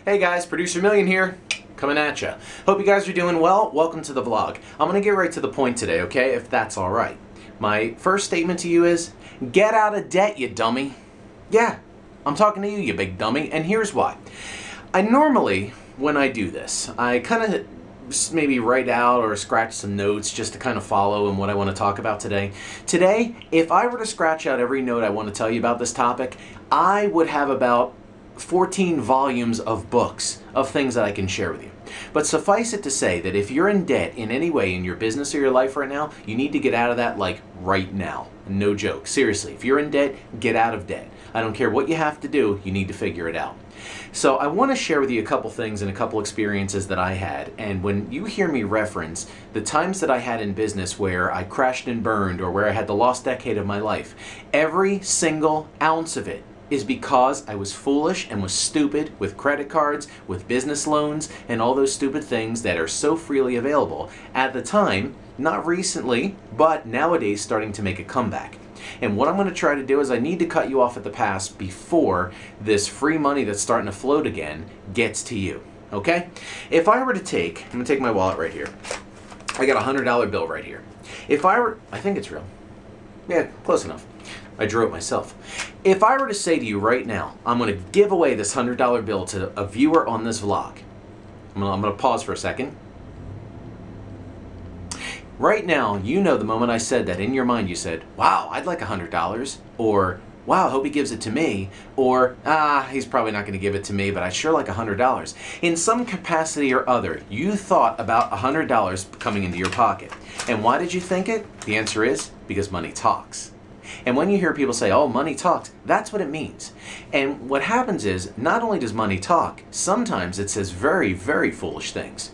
Hey guys, Producer Millian here, coming at ya. Hope you guys are doing well. Welcome to the vlog. I'm gonna get right to the point today, okay, if that's alright. My first statement to you is, get out of debt, you dummy. Yeah, I'm talking to you, you big dummy, and here's why. I normally, when I do this, I kind of maybe write out or scratch some notes just to kind of follow in what I want to talk about today. Today, if I were to scratch out every note I want to tell you about this topic, I would have about 14 volumes of books of things that I can share with you. But suffice it to say that if you're in debt in any way in your business or your life right now, you need to get out of that like right now. No joke. Seriously, if you're in debt, get out of debt. I don't care what you have to do, you need to figure it out. So I want to share with you a couple things and a couple experiences that I had. And when you hear me reference the times that I had in business where I crashed and burned or where I had the lost decade of my life, every single ounce of it is because I was foolish and was stupid with credit cards, with business loans, and all those stupid things that are so freely available at the time, not recently, but nowadays starting to make a comeback. And what I'm going to try to do is I need to cut you off at the pass before this free money that's starting to float again gets to you, okay? If I were to take, I'm going to take my wallet right here. I got a $100 bill right here. If I were, I think it's real. Yeah, close enough. I drew it myself. If I were to say to you right now, I'm going to give away this $100 bill to a viewer on this vlog. I'm going to pause for a second. Right now, you know the moment I said that, in your mind you said, wow, I'd like $100, or wow, I hope he gives it to me, or he's probably not going to give it to me, but I'd sure like $100. In some capacity or other, you thought about $100 coming into your pocket. And why did you think it? The answer is because money talks. And when you hear people say, oh, money talks, that's what it means. And what happens is, not only does money talk, sometimes it says very, very foolish things.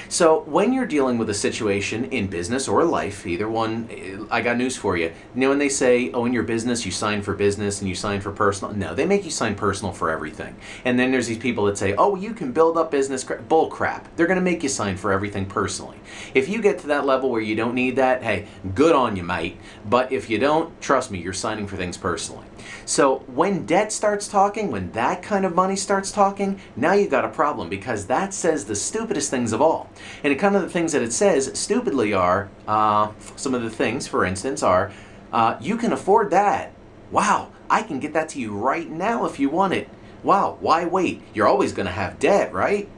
So when you're dealing with a situation in business or life, either one, I got news for you. You know when they say, oh, in your business you sign for business and you sign for personal? No, they make you sign personal for everything. And then there's these people that say, oh, you can build up business. Bull crap. They're going to make you sign for everything personally. If you get to that level where you don't need that, hey, good on you, mate. But if you don't, trust me, you're signing for things personally. So when debt starts talking, when that kind of money starts talking, now you've got a problem, because that says the stupidest things of all. And kind of the things that it says stupidly are, some of the things, for instance, are, you can afford that. Wow, I can get that to you right now if you want it. Wow, why wait? You're always going to have debt, right?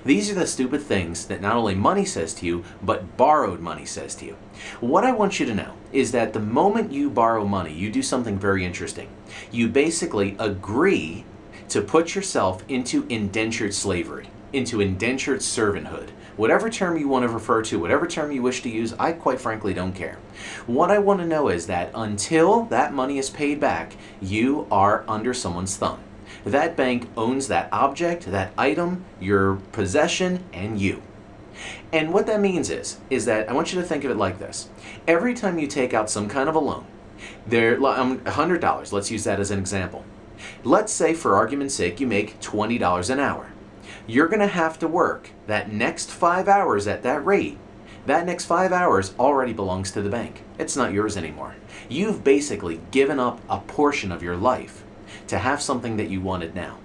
These are the stupid things that not only money says to you, but borrowed money says to you. What I want you to know is that the moment you borrow money, you do something very interesting. You basically agree to put yourself into indentured slavery, into indentured servanthood. Whatever term you want to refer to, whatever term you wish to use, I quite frankly don't care. What I want to know is that until that money is paid back, you are under someone's thumb. That bank owns that object, that item, your possession, and you. And what that means is that I want you to think of it like this. Every time you take out some kind of a loan, $100, let's use that as an example. Let's say, for argument's sake, you make $20 an hour. You're going to have to work that next 5 hours at that rate. That next 5 hours already belongs to the bank. It's not yours anymore. You've basically given up a portion of your life to have something that you wanted now.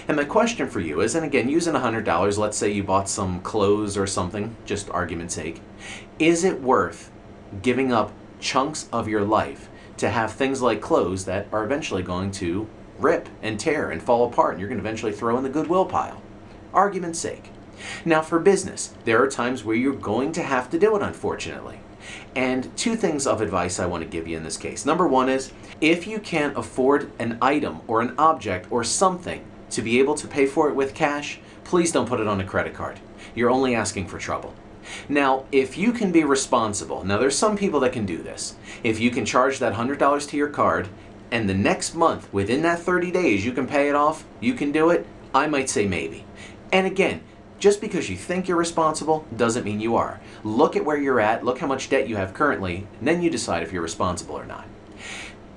And my question for you is, and again, using $100, let's say you bought some clothes or something, just argument's sake, is it worth giving up chunks of your life to have things like clothes that are eventually going to rip and tear and fall apart, and you're going to eventually throw in the Goodwill pile? Argument's sake. Now for business, there are times where you're going to have to do it, unfortunately. And two things of advice I want to give you in this case. Number one is, if you can't afford an item or an object or something to be able to pay for it with cash, please don't put it on a credit card. You're only asking for trouble. Now, if you can be responsible, now there's some people that can do this. If you can charge that $100 to your card, and the next month, within that 30 days, you can pay it off, you can do it, I might say maybe. And again, just because you think you're responsible doesn't mean you are. Look at where you're at, look how much debt you have currently, and then you decide if you're responsible or not.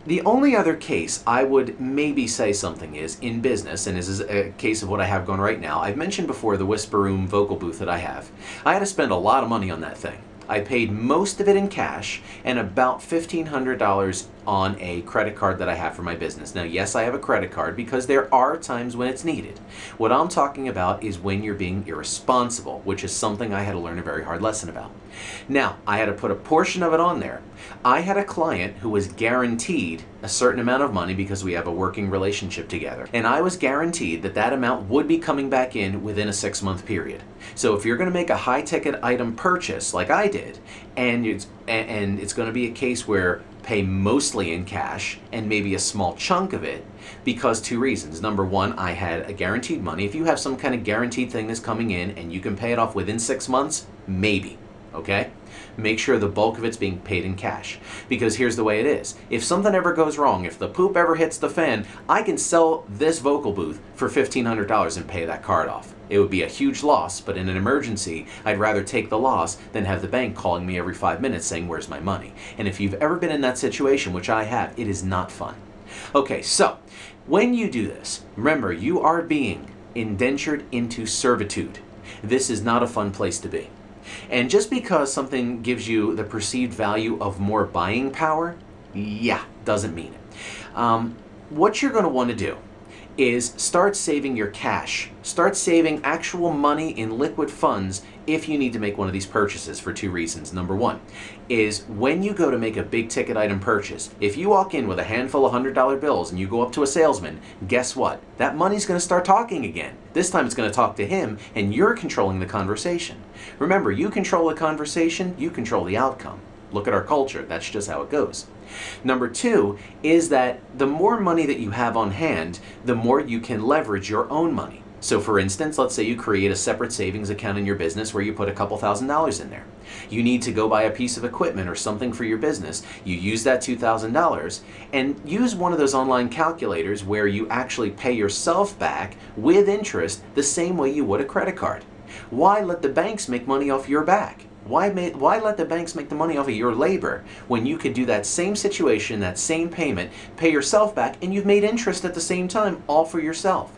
The only other case I would maybe say something is in business, and this is a case of what I have going right now. I've mentioned before the Whisper Room vocal booth that I have. I had to spend a lot of money on that thing. I paid most of it in cash and about $1,500 on a credit card that I have for my business. Now, yes, I have a credit card because there are times when it's needed. What I'm talking about is when you're being irresponsible, which is something I had to learn a very hard lesson about. Now, I had to put a portion of it on there. I had a client who was guaranteed a certain amount of money because we have a working relationship together. And I was guaranteed that that amount would be coming back in within a 6-month period. So if you're going to make a high-ticket item purchase like I did, and it's going to be a case where pay mostly in cash and maybe a small chunk of it, because 2 reasons. Number one, I had a guaranteed money. If you have some kind of guaranteed thing that's coming in and you can pay it off within 6 months, maybe. Okay? Make sure the bulk of it's being paid in cash. Because here's the way it is. If something ever goes wrong, if the poop ever hits the fan, I can sell this vocal booth for $1,500 and pay that card off. It would be a huge loss, but in an emergency, I'd rather take the loss than have the bank calling me every 5 minutes saying, "Where's my money?" And if you've ever been in that situation, which I have, it is not fun. Okay, so when you do this, remember, you are being indentured into servitude. This is not a fun place to be. And just because something gives you the perceived value of more buying power, doesn't mean it. What you're going to want to do is start saving your cash. Start saving actual money in liquid funds if you need to make one of these purchases for 2 reasons. Number one is when you go to make a big ticket item purchase, if you walk in with a handful of $100 bills and you go up to a salesman, guess what? That money's going to start talking again. This time it's going to talk to him and you're controlling the conversation. Remember, you control the conversation, you control the outcome. Look at our culture, that's just how it goes. Number 2 is that the more money that you have on hand, the more you can leverage your own money. So for instance, let's say you create a separate savings account in your business where you put a couple $1,000s in there. You need to go buy a piece of equipment or something for your business. You use that $2,000 and use one of those online calculators where you actually pay yourself back with interest the same way you would a credit card. Why let the banks make money off your back? Why let the banks make the money off of your labor when you could do that same situation, that same payment, pay yourself back, and you've made interest at the same time, all for yourself?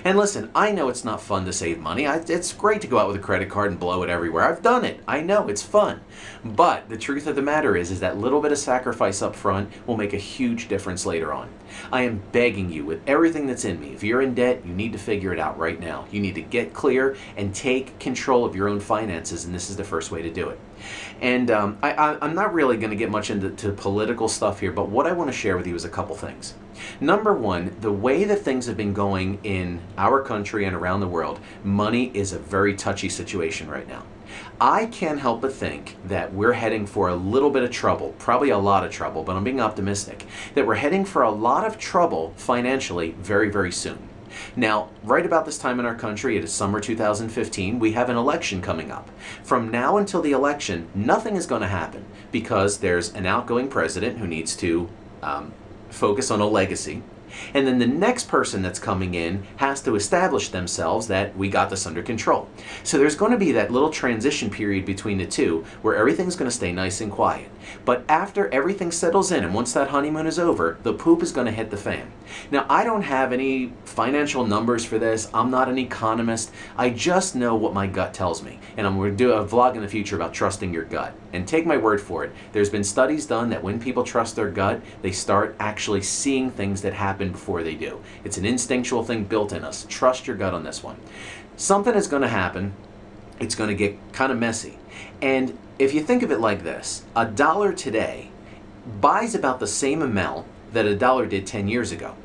And listen, I know it's not fun to save money. It's great to go out with a credit card and blow it everywhere. I've done it. I know it's fun. But the truth of the matter is that little bit of sacrifice up front will make a huge difference later on. I am begging you with everything that's in me, if you're in debt, you need to figure it out right now. You need to get clear and take control of your own finances, and this is the first way to do it. And I'm not really going to get much into political stuff here, but what I want to share with you is a couple things. Number one, the way that things have been going in our country and around the world, money is a very touchy situation right now. I can't help but think that we're heading for a little bit of trouble, probably a lot of trouble, but I'm being optimistic, that we're heading for a lot of trouble financially very, very soon. Now, right about this time in our country, it is summer 2015, we have an election coming up. From now until the election, nothing is going to happen because there's an outgoing president who needs to focus on a legacy. And then the next person that's coming in has to establish themselves that we got this under control. So there's going to be that little transition period between the two where everything's going to stay nice and quiet. But after everything settles in and once that honeymoon is over, the poop is going to hit the fan. Now, I don't have any financial numbers for this. I'm not an economist. I just know what my gut tells me. And I'm going to do a vlog in the future about trusting your gut. And take my word for it. There's been studies done that when people trust their gut, they start actually seeing things that happen before they do. It's an instinctual thing built in us. Trust your gut on this one. Something is going to happen. It's going to get kind of messy. And if you think of it like this, $1 today buys about the same amount that $1 did 10 years ago.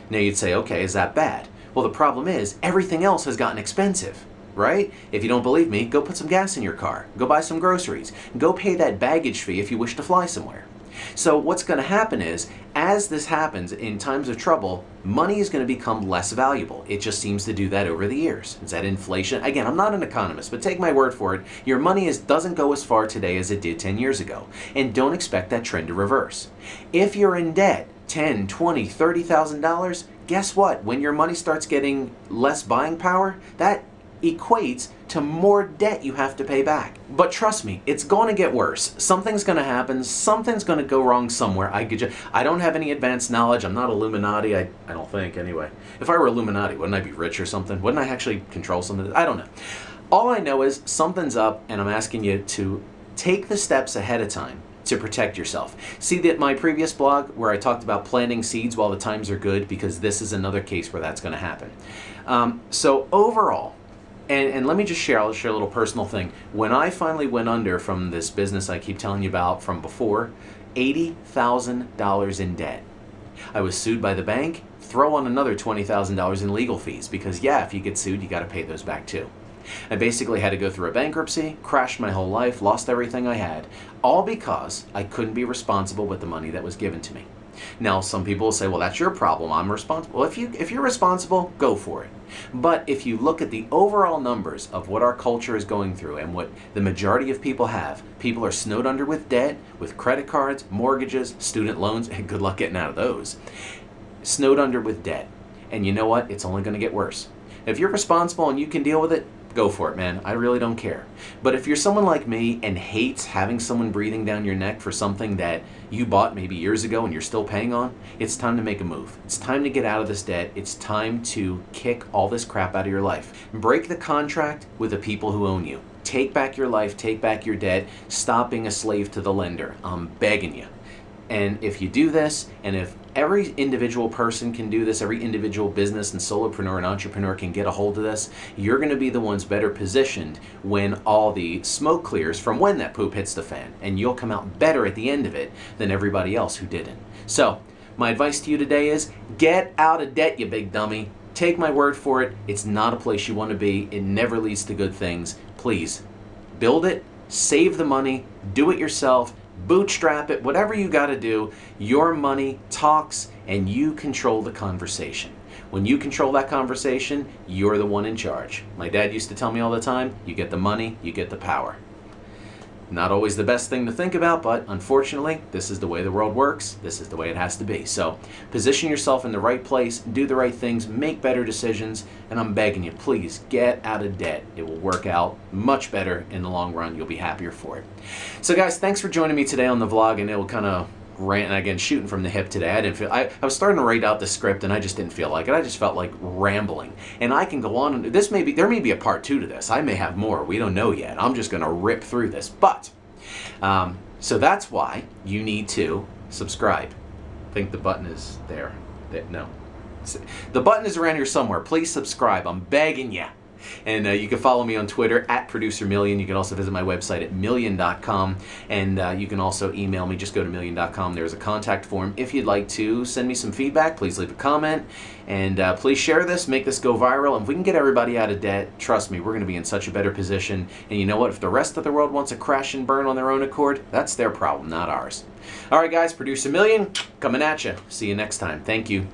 Now you'd say, okay, is that bad? Well, the problem is everything else has gotten expensive, right? If you don't believe me, go put some gas in your car. Go buy some groceries. Go pay that baggage fee if you wish to fly somewhere. So what's going to happen is, as this happens in times of trouble, money is going to become less valuable. It just seems to do that over the years. Is that inflation? Again, I'm not an economist, but take my word for it. Your money doesn't go as far today as it did 10 years ago. And don't expect that trend to reverse. If you're in debt, $10,000, $20,000, $30,000, guess what? When your money starts getting less buying power, that equates to more debt you have to pay back. But trust me, it's going to get worse. Something's going to happen. Something's going to go wrong somewhere. I don't have any advanced knowledge. I'm not Illuminati. I don't think, anyway. If I were Illuminati, wouldn't I be rich or something? Wouldn't I actually control something? I don't know. All I know is something's up, and I'm asking you to take the steps ahead of time to protect yourself. See that my previous blog where I talked about planting seeds while the times are good, because this is another case where that's going to happen. So overall, and let me just share, I'll share a little personal thing. When I finally went under from this business I keep telling you about from before, $80,000 in debt. I was sued by the bank, throw on another $20,000 in legal fees, because yeah, if you get sued, you got to pay those back too. I basically had to go through a bankruptcy, crashed my whole life, lost everything I had, all because I couldn't be responsible with the money that was given to me. Now, some people will say, well, that's your problem, I'm responsible. Well, if you're responsible, go for it. But if you look at the overall numbers of what our culture is going through and what the majority of people have, people are snowed under with debt, with credit cards, mortgages, student loans, and good luck getting out of those. Snowed under with debt. And you know what? It's only going to get worse. If you're responsible and you can deal with it, go for it, man. I really don't care. But if you're someone like me and hates having someone breathing down your neck for something that you bought maybe years ago and you're still paying on, it's time to make a move. It's time to get out of this debt. It's time to kick all this crap out of your life. Break the contract with the people who own you. Take back your life, take back your debt, stop being a slave to the lender. I'm begging you. And if you do this, and if every individual person can do this, every individual business and solopreneur and entrepreneur can get a hold of this, you're going to be the ones better positioned when all the smoke clears from when that poop hits the fan. And you'll come out better at the end of it than everybody else who didn't. So, my advice to you today is, get out of debt, you big dummy. Take my word for it. It's not a place you want to be. It never leads to good things. Please, build it, save the money, do it yourself, bootstrap it, whatever you got to do. Your money talks and you control the conversation. When you control that conversation, you're the one in charge. My dad used to tell me all the time, you get the money, you get the power. Not always the best thing to think about, but unfortunately, this is the way the world works. This is the way it has to be. So position yourself in the right place, do the right things, make better decisions, and I'm begging you, please get out of debt. It will work out much better in the long run. You'll be happier for it. So guys, thanks for joining me today on the vlog, and it'll kind of rant, again, shooting from the hip today. I was starting to write out the script and I just didn't feel like it. I just felt like rambling. And I can go on, and there may be a part 2 to this. I may have more. We don't know yet. I'm just going to rip through this. But, so that's why you need to subscribe. I think the button is there. No. The button is around here somewhere. Please subscribe. I'm begging you. And you can follow me on Twitter at Producer Millian. You can also visit my website at millian.com. And you can also email me. Just go to millian.com. There's a contact form. If you'd like to send me some feedback, please leave a comment. And please share this. Make this go viral. And if we can get everybody out of debt, trust me, we're going to be in such a better position. And you know what? If the rest of the world wants to crash and burn on their own accord, that's their problem, not ours. All right, guys. Producer Millian coming at you. See you next time. Thank you.